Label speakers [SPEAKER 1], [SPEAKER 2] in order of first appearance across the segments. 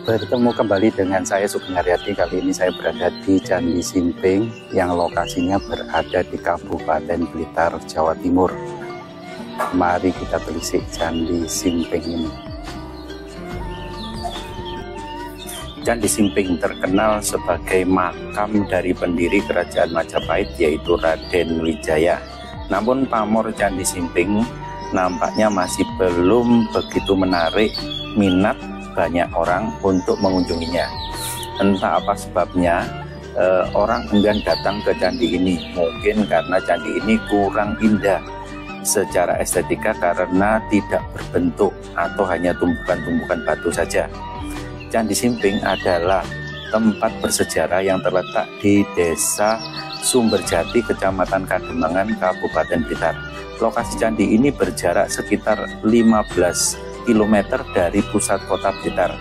[SPEAKER 1] Bertemu kembali dengan saya Sugeng Haryadi. Kali ini saya berada di Candi Simping yang lokasinya berada di Kabupaten Blitar, Jawa Timur. Mari kita telisik Candi Simping ini. Candi Simping terkenal sebagai makam dari pendiri Kerajaan Majapahit, yaitu Raden Wijaya. Namun pamor Candi Simping nampaknya masih belum begitu menarik minat banyak orang untuk mengunjunginya. Entah apa sebabnya orang enggan datang ke candi ini. Mungkin karena candi ini kurang indah secara estetika karena tidak berbentuk atau hanya tumpukan-tumpukan batu saja. Candi Simping adalah tempat bersejarah yang terletak di Desa Sumberjati, Kecamatan Kademangan, Kabupaten Blitar. Lokasi candi ini berjarak sekitar 15 km dari pusat kota Blitar.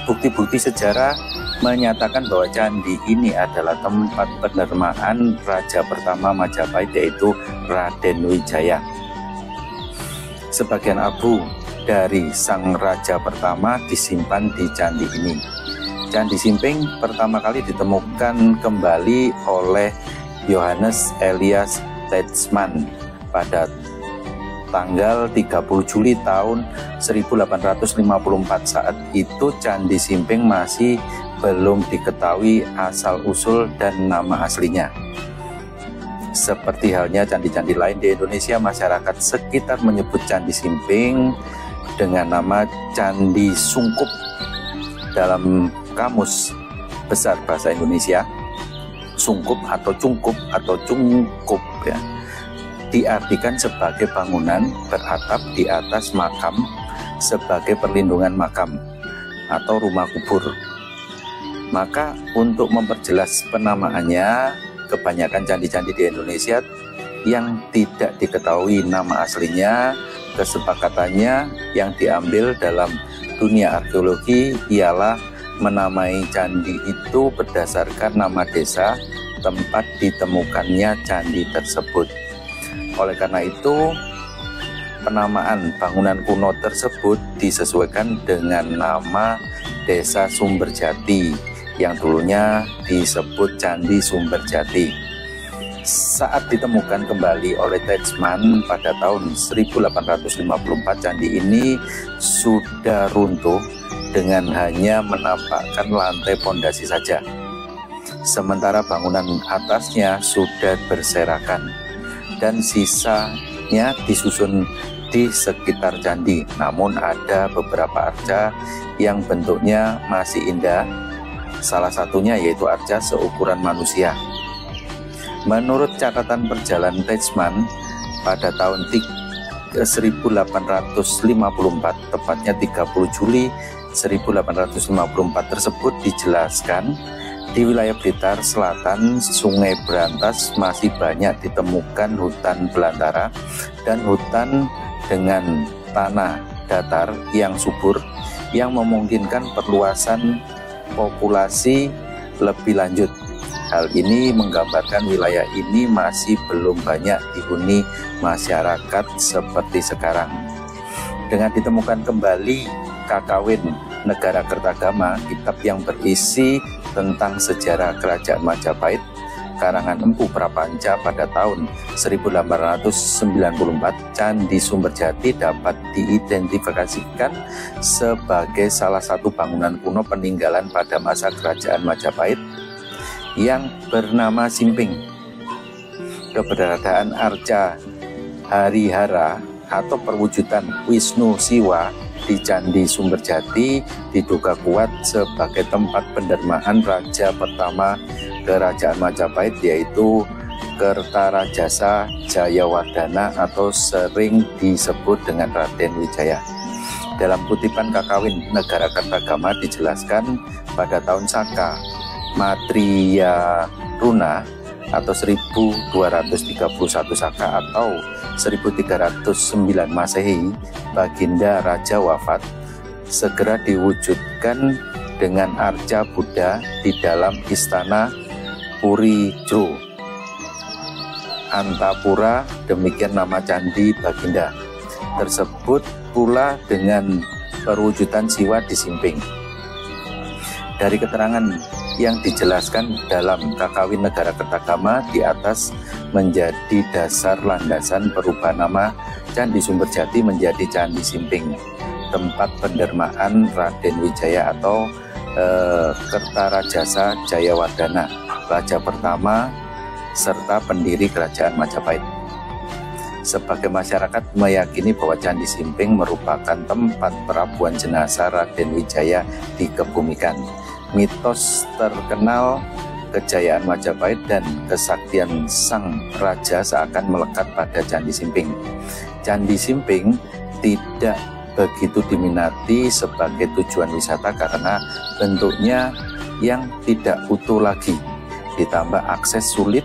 [SPEAKER 1] Bukti-bukti sejarah menyatakan bahwa candi ini adalah tempat penerimaan Raja pertama Majapahit, yaitu Raden Wijaya. Sebagian abu dari sang raja pertama disimpan di candi ini. Candi Simping pertama kali ditemukan kembali oleh Johannes Elias Teitsman pada tanggal 30 Juli tahun 1854. Saat itu Candi Simping masih belum diketahui asal-usul dan nama aslinya. Seperti halnya candi-candi lain di Indonesia, masyarakat sekitar menyebut Candi Simping dengan nama Candi Sungkup. Dalam Kamus Besar Bahasa Indonesia, sungkup atau cungkup atau cungkup ya, diartikan sebagai bangunan beratap di atas makam sebagai perlindungan makam atau rumah kubur. Maka untuk memperjelas penamaannya, kebanyakan candi-candi di Indonesia yang tidak diketahui nama aslinya, kesepakatannya yang diambil dalam dunia arkeologi ialah menamai candi itu berdasarkan nama desa tempat ditemukannya candi tersebut. Oleh karena itu, penamaan bangunan kuno tersebut disesuaikan dengan nama Desa Sumberjati yang dulunya disebut Candi Sumberjati. Saat ditemukan kembali oleh Teitsman pada tahun 1854, candi ini sudah runtuh dengan hanya menampakkan lantai pondasi saja. Sementara bangunan atasnya sudah berserakan dan sisanya disusun di sekitar candi. Namun ada beberapa arca yang bentuknya masih indah, salah satunya yaitu arca seukuran manusia. Menurut catatan perjalanan Teitsman, pada tahun 1854, tepatnya 30 Juli 1854 tersebut dijelaskan, di wilayah Blitar Selatan, Sungai Berantas masih banyak ditemukan hutan belantara dan hutan dengan tanah datar yang subur yang memungkinkan perluasan populasi lebih lanjut. Hal ini menggambarkan wilayah ini masih belum banyak dihuni masyarakat seperti sekarang. Dengan ditemukan kembali Kakawin Negara Kertagama, kitab yang berisi tentang sejarah Kerajaan Majapahit, karangan Empu Prapanca pada tahun 1894, Candi Sumberjati dapat diidentifikasikan sebagai salah satu bangunan kuno peninggalan pada masa Kerajaan Majapahit yang bernama Simping. Keberadaan arca Harihara atau perwujudan Wisnu Siwa di Candi Sumberjati diduga kuat sebagai tempat pendermaan raja pertama Kerajaan Majapahit, yaitu Kertarajasa Jayawardhana atau sering disebut dengan Raden Wijaya. Dalam kutipan Kakawin Negara Kertagama dijelaskan pada tahun Saka Matriya Runa atau 1231 Saka atau 1309 Masehi, Baginda Raja wafat, segera diwujudkan dengan arca Buddha di dalam istana Purijro Antapura, demikian nama candi Baginda tersebut pula dengan perwujudan Siwa di Simping. Dari keterangan yang dijelaskan dalam Kakawin Negara Kertagama di atas menjadi dasar landasan perubahan nama Candi Sumberjati menjadi Candi Simping, tempat pendermaan Raden Wijaya atau Kertarajasa Jayawardana, raja pertama serta pendiri kerajaan Majapahit. Sebagai masyarakat meyakini bahwa Candi Simping merupakan tempat perabuan jenazah Raden Wijaya dikebumikan. Mitos terkenal kejayaan Majapahit dan kesaktian sang raja seakan melekat pada Candi Simping. Candi Simping tidak begitu diminati sebagai tujuan wisata karena bentuknya yang tidak utuh lagi, ditambah akses sulit,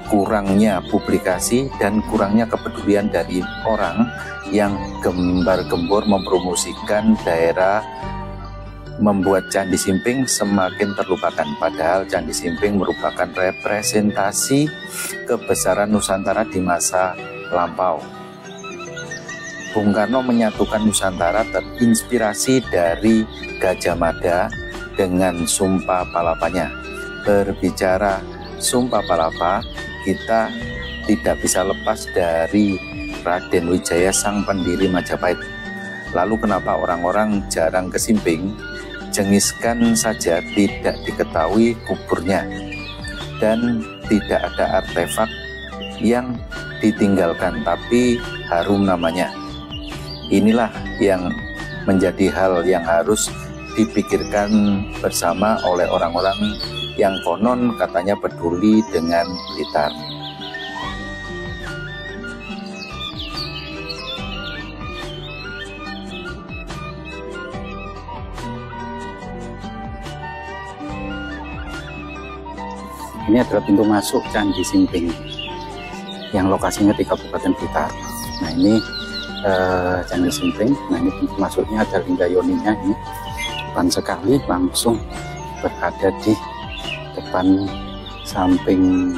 [SPEAKER 1] kurangnya publikasi, dan kurangnya kepedulian dari orang yang gembar-gembor mempromosikan daerah membuat Candi Simping semakin terlupakan. Padahal Candi Simping merupakan representasi kebesaran Nusantara di masa lampau. Bung Karno menyatukan Nusantara terinspirasi dari Gajah Mada dengan Sumpah Palapanya. Berbicara Sumpah Palapa, kita tidak bisa lepas dari Raden Wijaya, sang pendiri Majapahit. Lalu kenapa orang-orang jarang ke Simping? Jengiskan saja tidak diketahui kuburnya dan tidak ada artefak yang ditinggalkan, tapi harum namanya. Inilah yang menjadi hal yang harus dipikirkan bersama oleh orang-orang yang konon katanya peduli dengan Blitar. Ini adalah pintu masuk Candi Simping yang lokasinya di Kabupaten Blitar. Nah, ini Candi Simping. Nah, ini pintu masuknya ada linggayoninya, ini depan sekali, langsung berada di depan samping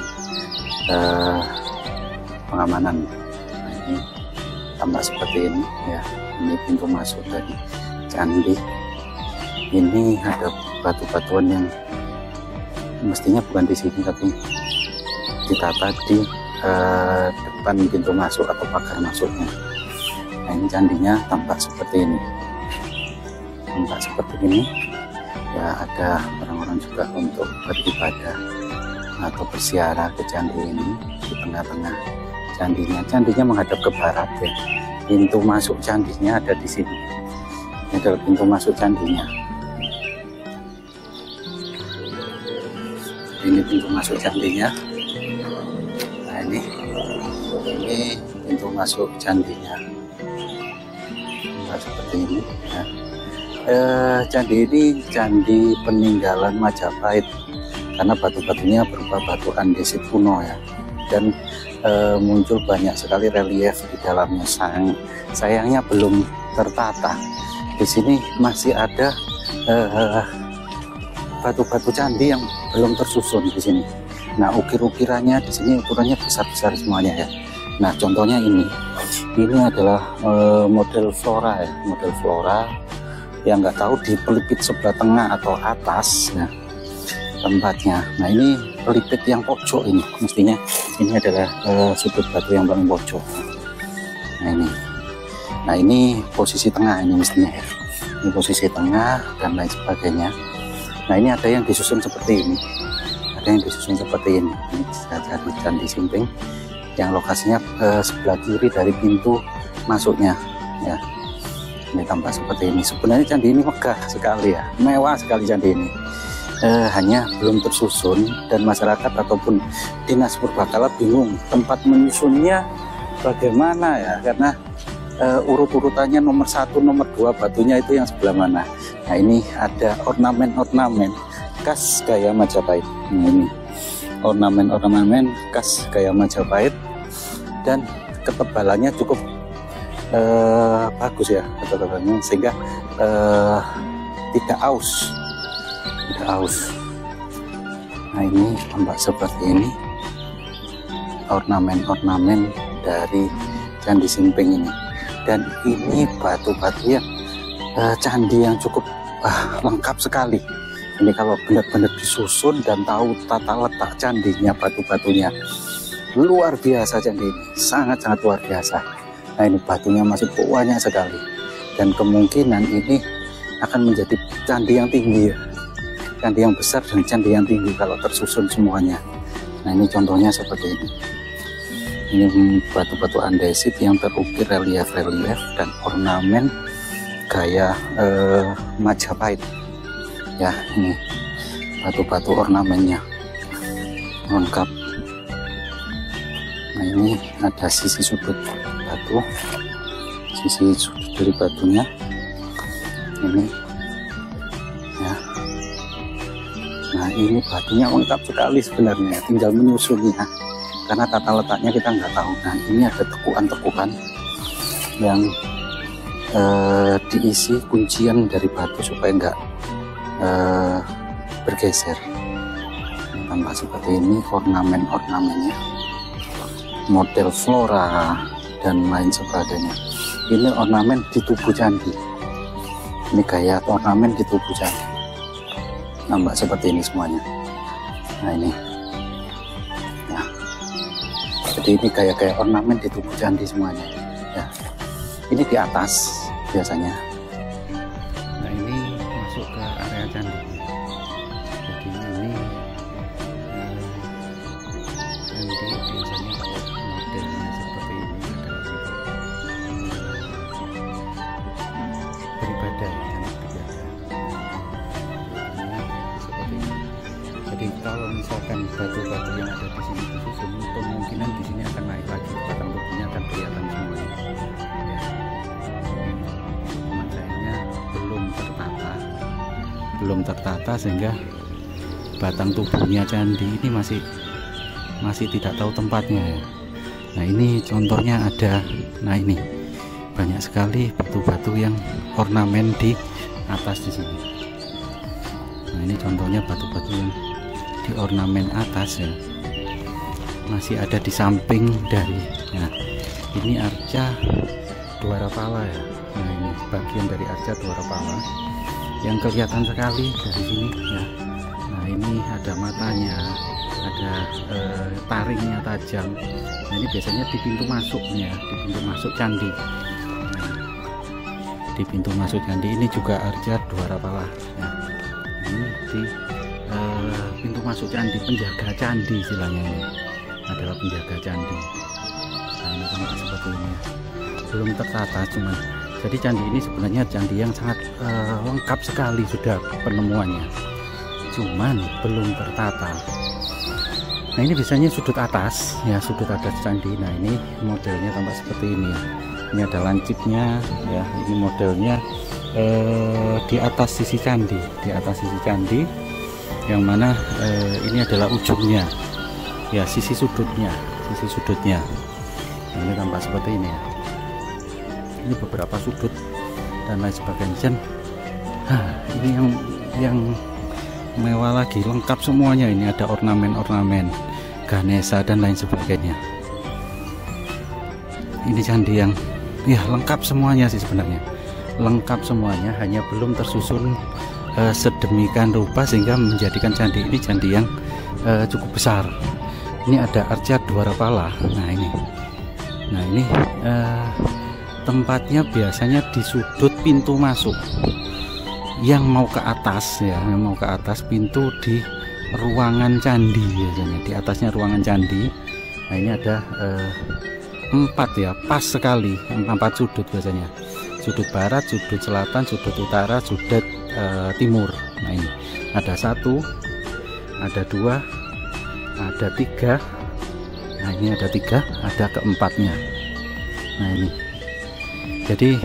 [SPEAKER 1] pengamanan. Nah, ini tampak seperti ini ya. Ini pintu masuk dari candi. Ini ada batu-batuan yang mestinya bukan di sini, tapi ditata di depan pintu masuk atau pagar masuknya. Nah, ini candinya tampak seperti ini. Tampak seperti ini. Ya, ada orang-orang juga untuk beribadah atau berziarah ke candi ini di tengah-tengah candinya. Candinya menghadap ke barat ya. Pintu masuk candinya ada di sini. Ini adalah pintu masuk candinya. Ini pintu masuk candinya. Nah, ini pintu masuk candinya. Nah, seperti ini ya. Candi ini candi peninggalan Majapahit karena batu-batunya berupa batu andesit kuno ya, dan muncul banyak sekali relief di dalamnya. Sayangnya belum tertata. Di sini masih ada batu-batu candi yang belum tersusun di sini. Nah, ukir-ukirannya di sini ukurannya besar-besar semuanya ya. Nah, contohnya ini adalah model flora ya, model flora yang nggak tahu di pelipit sebelah tengah atau atas ya, tempatnya. Nah, ini pelipit yang pojok ini, mestinya ini adalah sudut batu yang paling pojok. Nah ini posisi tengah ini mestinya ya. Ini posisi tengah dan lain sebagainya. Nah, ini ada yang disusun seperti ini, ada yang disusun seperti ini. Ini jadi Candi Simping yang lokasinya sebelah kiri dari pintu masuknya ya. Ini tampak seperti ini. Sebenarnya candi ini megah sekali ya, mewah sekali candi ini. Hanya belum tersusun dan masyarakat ataupun dinas purbakala bingung tempat menyusunnya bagaimana ya, karena urut-urutannya nomor 1, nomor 2 batunya itu yang sebelah mana. Nah, ini ada ornamen-ornamen khas gaya Majapahit. Nah, ini ornamen-ornamen khas gaya Majapahit dan ketebalannya cukup bagus ya, ketebalannya, sehingga tidak aus. Nah, ini tampak seperti ini ornamen-ornamen dari Candi Simping ini, dan ini batu-batu yang candi yang cukup lengkap sekali Ini kalau benar-benar disusun dan tahu tata letak candinya, batu-batunya, luar biasa candi ini, sangat-sangat luar biasa. Nah ini batunya masih banyak sekali, dan kemungkinan ini akan menjadi candi yang tinggi ya, candi yang besar dan candi yang tinggi kalau tersusun semuanya. Nah ini contohnya seperti ini. Ini batu-batu andesit yang terukir relief-relief dan ornamen gaya Majapahit. Ya, ini batu-batu ornamennya lengkap. Nah ini ada sisi sudut batu, sisi sudut dari batunya ini ya. Nah ini batunya lengkap sekali sebenarnya, tinggal menyusunnya karena tata letaknya kita nggak tahu. Nah ini ada tekukan-tekukan yang diisi kuncian dari batu supaya nggak bergeser. Tampak seperti ini ornamen-ornamennya, model flora dan lain sebagainya. Ini ornamen di tubuh candi, ini gaya ornamen di tubuh candi, nampak seperti ini semuanya. Nah ini ya, jadi ini gaya-gaya ornamen di tubuh candi semuanya ya. Ini di atas biasanya. Nah ini masuk ke area candi. Jadi ini candi biasanya kalau modelnya seperti ini adalah untuk beribadah ya, beribadah. Seperti ini. Jadi kalau misalkan batu-batu yang ada di sini disusun, kemungkinan di sini akan naik lagi, batang tubuhnya akan kelihatan semuanya. Belum tertata sehingga batang tubuhnya candi ini masih tidak tahu tempatnya ya. Nah ini contohnya ada, nah ini banyak sekali batu-batu yang ornamen di atas di sini. Nah ini contohnya batu-batu yang di ornamen atas ya, masih ada di samping dari. Nah ini arca Dwarapala ya. Nah ini bagian dari arca Dwarapala yang kelihatan sekali dari sini ya. Nah ini ada matanya, ada taringnya tajam. Nah ini biasanya di pintu masuknya, di pintu masuk candi. Nah, di pintu masuk candi ini juga arca Dwarapala ya. Ini di pintu masuk candi, penjaga candi istilahnya, ini adalah penjaga candi. Nah ini tampak seperti ini ya. Belum tertata cuman. Jadi candi ini sebenarnya candi yang sangat lengkap sekali sudah penemuannya, cuman belum tertata. Nah ini biasanya sudut atas ya, sudut atas candi. Nah ini modelnya tampak seperti ini ya. Ini ada lancipnya ya. Ini modelnya di atas sisi candi, di atas sisi candi, yang mana ini adalah ujungnya ya, sisi sudutnya, sisi sudutnya. Nah, ini tampak seperti ini ya. Ini beberapa sudut dan lain sebagainya. Ini yang mewah lagi, lengkap semuanya. Ini ada ornamen-ornamen Ganesha dan lain sebagainya. Ini candi yang ya lengkap semuanya sih sebenarnya, lengkap semuanya, hanya belum tersusun sedemikian rupa sehingga menjadikan candi ini candi yang cukup besar. Ini ada arca Dwarapala. Nah ini tempatnya biasanya di sudut pintu masuk yang mau ke atas ya, yang mau ke atas pintu di ruangan candi biasanya, di atasnya ruangan candi. Nah ini ada 4 ya, pas sekali 4 sudut biasanya, sudut barat, sudut selatan, sudut utara, sudut timur. Nah ini ada 1, ada 2, ada 3. Nah ini ada 3, ada keempatnya. Nah ini jadi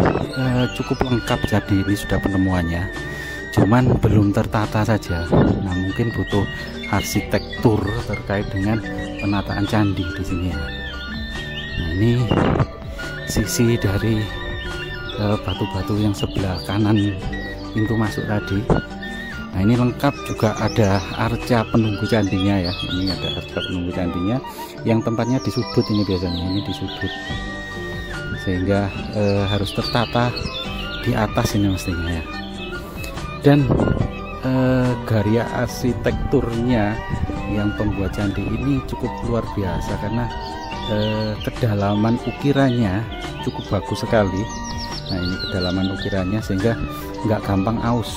[SPEAKER 1] cukup lengkap, jadi ini sudah penemuannya, cuman belum tertata saja. Nah mungkin butuh arsitektur terkait dengan penataan candi di sini ya. Nah ini sisi dari batu-batu yang sebelah kanan pintu masuk tadi. Nah ini lengkap, juga ada arca penunggu candinya ya. Ini ada arca penunggu candinya yang tempatnya di sudut, ini biasanya ini di sudut, sehingga harus tertata di atas ini mestinya ya. Dan
[SPEAKER 2] gaya arsitekturnya yang pembuat candi ini cukup luar biasa, karena kedalaman ukirannya cukup bagus sekali. Nah, ini kedalaman ukirannya sehingga nggak gampang aus,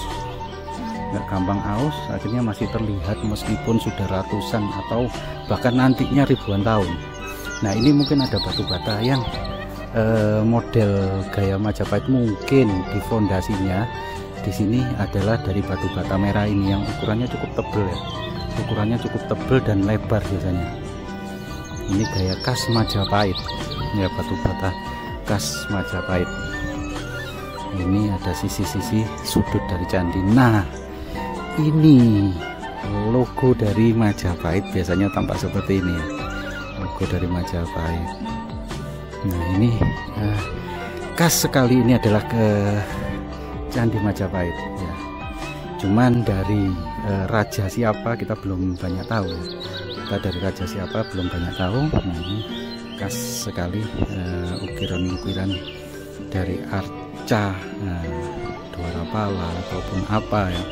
[SPEAKER 2] akhirnya masih terlihat meskipun sudah ratusan atau bahkan nantinya ribuan tahun. Nah, ini mungkin ada batu bata yang model gaya Majapahit, mungkin di fondasinya di sini adalah dari batu bata merah ini yang ukurannya cukup tebal ya, ukurannya cukup tebal dan lebar biasanya. Ini gaya khas Majapahit ya, batu bata khas Majapahit. Ini ada sisi-sisi sudut dari candi. Nah, ini logo dari Majapahit biasanya tampak seperti ini ya, logo dari Majapahit. Nah, ini khas sekali, ini adalah ke candi Majapahit ya. Cuman dari raja siapa kita belum banyak tahu. Kita dari raja siapa belum banyak tahu. Nah, ini khas sekali ukiran-ukiran dari arca, dwarapala ataupun apa ya.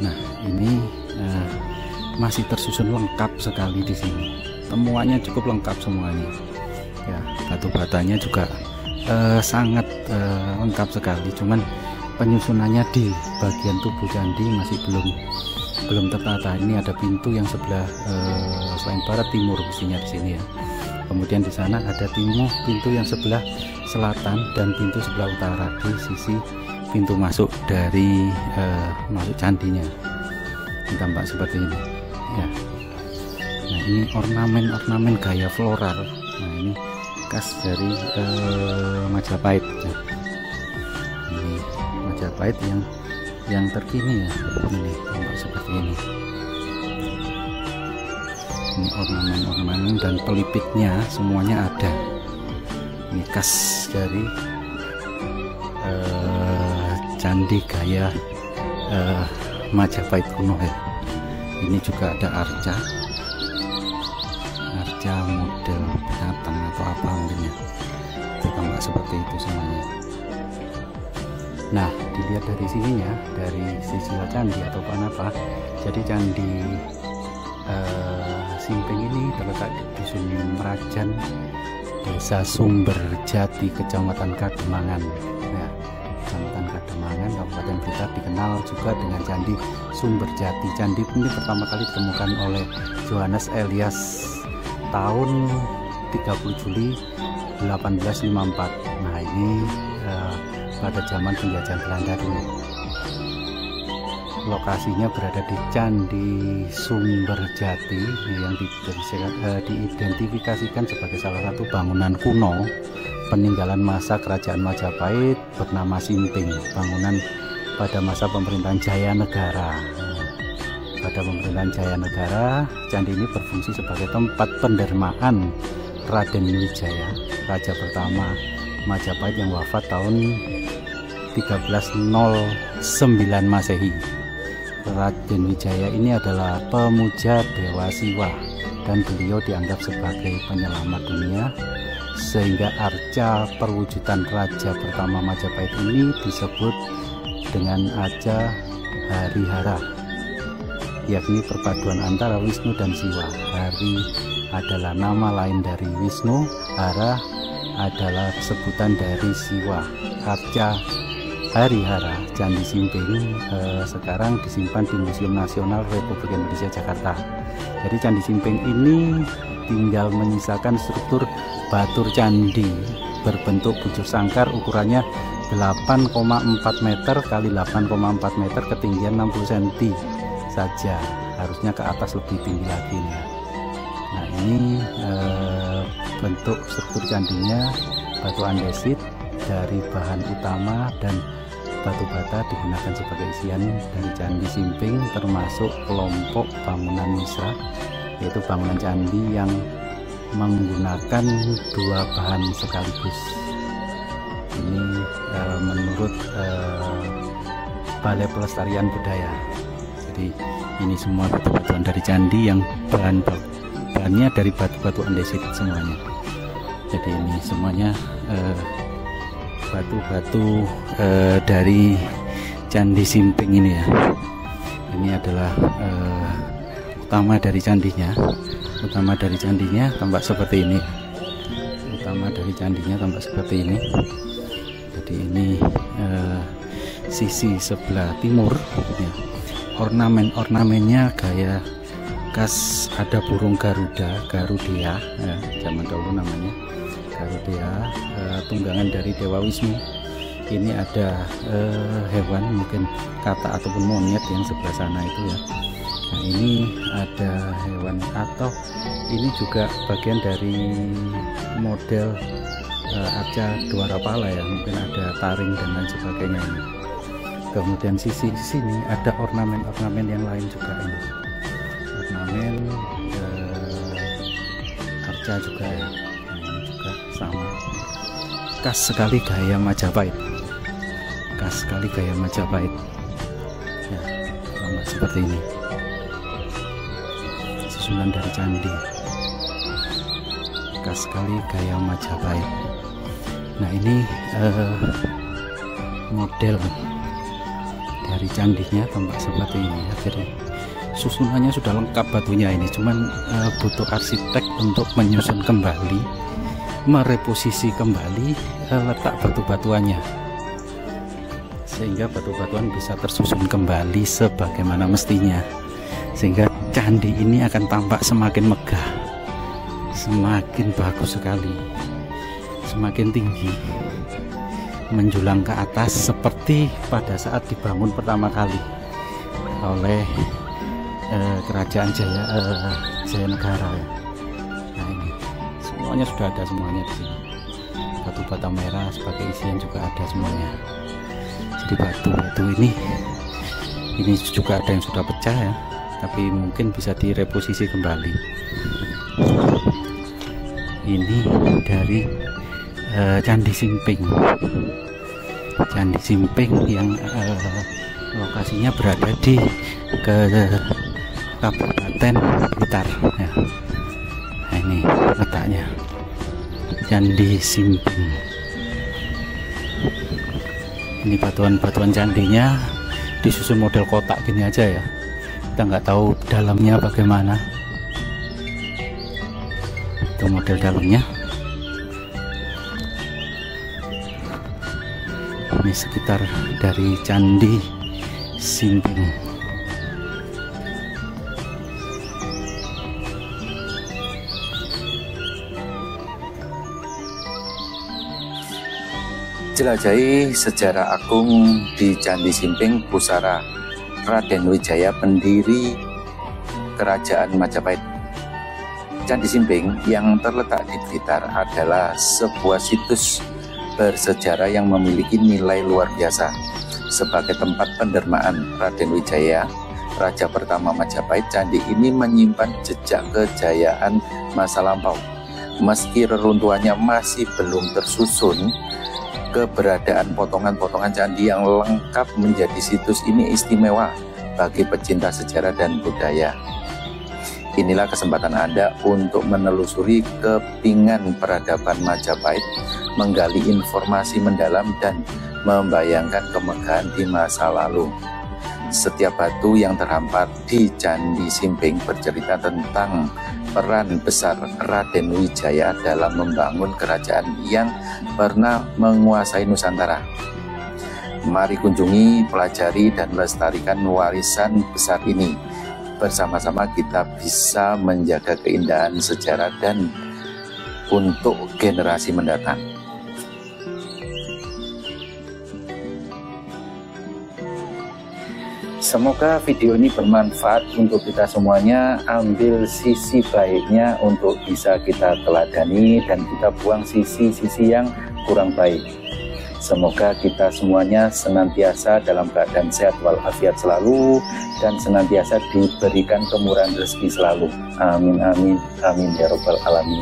[SPEAKER 2] Nah, ini masih tersusun lengkap sekali di sini. Temuannya cukup lengkap semuanya. Ya, batu batanya juga sangat lengkap sekali. Cuman penyusunannya di bagian tubuh candi masih belum tertata. Ini ada pintu yang sebelah selain barat timur mestinya di sini ya. Kemudian di sana ada pintu yang sebelah selatan dan pintu sebelah utara di sisi pintu masuk dari masuk candinya. Ini tampak seperti ini ya. Nah, ini ornamen gaya floral. Nah, ini khas dari Majapahit ya. Ini Majapahit yang terkini ya. Ini tampak seperti ini. Ini ornamen dan pelipitnya semuanya ada. Ini khas dari candi gaya Majapahit kuno ya. Ini juga ada arca model binatang atau apa mungkin ya. Itu tampak seperti itu semuanya. Nah, dilihat dari sininya, dari sisi candi atau apa. Jadi candi Simping ini terletak di Dusun Merajan, Desa Sumberjati, Kecamatan Kademangan ya. Kecamatan Kademangan, Kabupaten Blitar, dikenal juga dengan Candi Sumberjati. Candi ini pertama kali ditemukan oleh Johannes Elias tahun 30 Juli 1854. Nah, ini pada zaman penjajahan Belanda dulu. Lokasinya berada di Candi Sumberjati yang diidentifikasikan sebagai salah satu bangunan kuno peninggalan masa kerajaan Majapahit bernama Simping, bangunan pada masa pemerintahan Jaya Negara. Pada pemerintahan Jaya Negara, candi ini berfungsi sebagai tempat pendermaan Raden Wijaya, raja pertama Majapahit yang wafat tahun 1309 Masehi. Raden Wijaya ini adalah pemuja Dewa Siwa dan beliau dianggap sebagai penyelamat dunia, sehingga arca perwujudan raja pertama Majapahit ini disebut dengan arca Harihara, yakni perpaduan antara Wisnu dan Siwa. Hari adalah nama lain dari Wisnu, Hara adalah sebutan dari Siwa. Arca Harihara Candi Simping sekarang disimpan di Museum Nasional Republik Indonesia Jakarta. Jadi Candi Simping ini tinggal menyisakan struktur batur candi berbentuk bujur sangkar, ukurannya 8,4 meter kali 8,4 meter, ketinggian 60 cm saja. Harusnya ke atas lebih tinggi lagi nih. Nah, ini bentuk struktur candinya batu andesit dari bahan utama, dan batu bata digunakan sebagai isian dari Candi Simping, termasuk kelompok bangunan misra, yaitu bangunan candi yang menggunakan dua bahan sekaligus. Ini menurut Balai Pelestarian Budaya. Jadi ini semua batu-batuan dari candi yang bahannya dari batu-batu andesit semuanya. Jadi ini semuanya batu-batu dari Candi Simping ini ya. Ini adalah utama dari candinya. Utama dari candinya tampak seperti ini. Utama dari candinya tampak seperti ini. Jadi ini sisi sebelah timur ya. Ornamennya gaya khas, ada burung Garudea ya, zaman dahulu namanya Garudea, tunggangan dari Dewa Wisnu. Ini ada hewan mungkin kata ataupun monyet yang sebelah sana itu ya. Nah, ini ada hewan, atau ini juga bagian dari model arca dwarapala ya, mungkin ada taring dan lain sebagainya ini. Kemudian sisi sini ada ornamen yang lain juga ini. Ornamen arca juga ya. Nah, ini juga sama. Khas sekali gaya Majapahit. Khas sekali gaya Majapahit. Ya, sama seperti ini. Susunan dari candi. Khas sekali gaya Majapahit. Nah, ini model dari candinya tampak seperti ini ya. Jadi susunannya sudah lengkap batunya ini, cuman butuh arsitek untuk menyusun kembali, mereposisi kembali letak batu-batuannya, sehingga batu-batuan bisa tersusun kembali sebagaimana mestinya, sehingga candi ini akan tampak semakin megah, semakin bagus sekali, semakin tinggi, menjulang ke atas seperti pada saat dibangun pertama kali oleh kerajaan Jayanegara ya. Nah, ini semuanya sudah ada semuanya di sini. Batu bata merah sebagai isian juga ada semuanya. Jadi batu-batu ini juga ada yang sudah pecah ya, tapi mungkin bisa direposisi kembali. Ini dari Candi Simping. Candi Simping yang lokasinya berada di Kabupaten Blitar ya. Nah, ini letaknya Candi Simping. Ini batuan-batuan candinya disusun model kotak gini aja ya. Kita nggak tahu dalamnya bagaimana. Itu model dalamnya. Ini sekitar dari Candi Simping.
[SPEAKER 1] Jelajahi sejarah agung di Candi Simping pusara Raden Wijaya, pendiri Kerajaan Majapahit. Candi Simping yang terletak di Blitar adalah sebuah situs bersejarah yang memiliki nilai luar biasa. Sebagai tempat pendermaan Raden Wijaya, raja pertama Majapahit, candi ini menyimpan jejak kejayaan masa lampau. Meski reruntuhannya masih belum tersusun, keberadaan potongan-potongan candi yang lengkap menjadi situs ini istimewa bagi pecinta sejarah dan budaya. Inilah kesempatan Anda untuk menelusuri kepingan peradaban Majapahit, menggali informasi mendalam dan membayangkan kemegahan di masa lalu. Setiap batu yang terhampar di Candi Simping bercerita tentang peran besar Raden Wijaya dalam membangun kerajaan yang pernah menguasai Nusantara. Mari kunjungi, pelajari, dan lestarikan warisan besar ini. Bersama-sama kita bisa menjaga keindahan sejarah dan untuk generasi mendatang. Semoga video ini bermanfaat untuk kita semuanya. Ambil sisi baiknya untuk bisa kita teladani dan kita buang sisi-sisi yang kurang baik. Semoga kita semuanya senantiasa dalam keadaan sehat walafiat selalu dan senantiasa diberikan kemurahan rezeki selalu. Amin amin amin ya robbal alamin.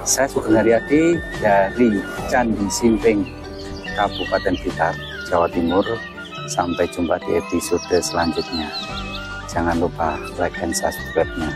[SPEAKER 1] Saya Sugeng Haryadi dari Candi Simping, Kabupaten Blitar, Jawa Timur. Sampai jumpa di episode selanjutnya. Jangan lupa like dan subscribe-nya.